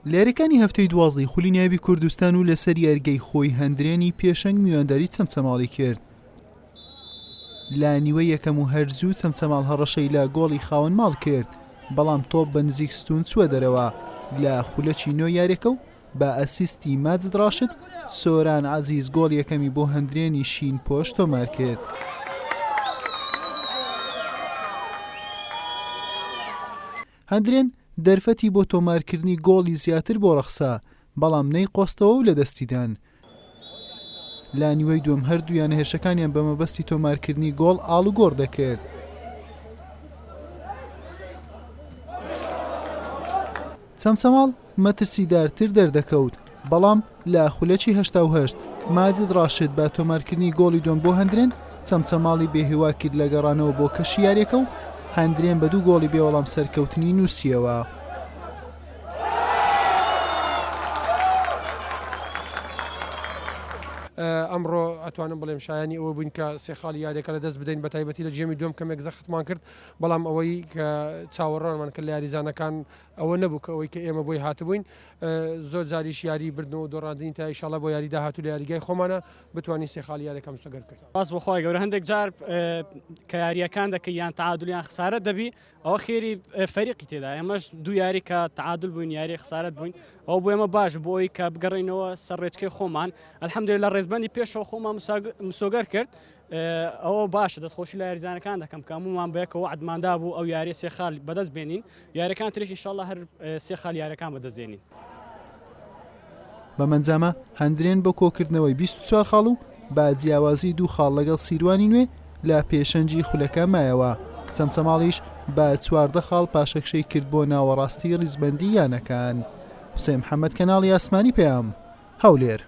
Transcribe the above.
لێرەکانی هەفتەی دوازدەی خولی نایبی کوردستان و لەسەر یارگەی خۆی هەندرێنی پێشەنگ میوانداری چەمچەماڵی کرد. لا نیوە یەکەم و هەرزوو چەمچەماڵ هەڕەشەی لە گۆڵی خاوەن ماڵ کرد، بەڵام تۆپ بە نزیک ستون چووە دەرەوە لە خولەکی نۆ یاریەکە و بە ئەسیستی ماجد ڕاشد سۆران عەزیز گۆڵ یەکەمی بۆ هەندرێنی شین پۆش تۆمار کرد. هەندرێن دەرفەتی بۆ تۆمارکردنی گۆڵی زیاتر بۆ ڕەخسا، بەڵام نەیقۆستەوە و لە دەستیدان. لا نیوەی دووەم هەردوویان هێرشەکانیان بە مەبەستی تۆمارکردنی گۆڵ ئاڵ و گۆڕ دەکرد. چەمچەماڵ مەترسیدارتر دەردەکەوت، بەڵام لە خولەکی 88 ماجد ڕاشد بە تۆمارکردنی گۆڵی دووەم بۆ هەندرێن چەمچەماڵی بێهیوا کرد لە گەڕانەوە بۆ کەشی یاریەکە و هەندرێن بە دوو گۆڵی بێوەڵام سەرکەوتنی نووسیەوە. ئەمڕۆ ئەتوانم بڵێم شایانی ئەوە بووین کە سێ خاڵی یاریەکە لە دەست بدەین بە تایبەتی لە جێمی دووەم کەمێک زەختمان کرد، بەڵام ئەوەی کە چاوەڕوانمان کرد لە یاریزانەکان ئەوە نەبوو کە ئەوەی کە ئێمە بۆی هاتبووین. زۆر جاریش یاری بردنەوە دۆڕاندنی تا ئینشاڵڵا بۆ یاری داهاتوو لە یاریگای خۆمانە بتوانین سێ خاڵی یاریەکەم سەگەر کرد. باس بەخوای گەورە هەندێک جار کە یاریەکان دەکەی یان تعادولیان خسارەت دەبی ئەوە خێری فەریقی تێدا، ئێمەش دوو یاری کە تعادل بووین یاری خسارەت بووین، ئەو بۆ ئێمە باش بۆ ئەوی کە بگەڕینەوە سەر ڕێچکەی خۆمان. ئەلحەمدولیلا ڕێزبەندی پێشەوە خۆمان مسۆگەر کرد، ئەوە باشە دەستخۆشی لە یاریزانەکان دەکەم کە هەموومان بەیەکەوە عەدماندا بوو ئەو یاری سێ خاڵ بەدەست بێنین، یاریەکان تریش ئینشاڵڵا هەر سێ خاڵ یاریەکان بەدەستێنین. بەمەنجامە هەندرێن بە کۆکردنەوەی 24 خاڵ و با جیاوازی دوو خاڵ لەگەڵ سیروانی نوێ لە پێشەنجی خولەکە مایەوە. چەمچەماڵیش بە 14 خاڵ پاشەکشەی کرد بۆ ناوەڕاستی ڕیزبەندی یانەکان. حوسێن محەممەد کەناڵی ئاسمانی پێام هەولێر.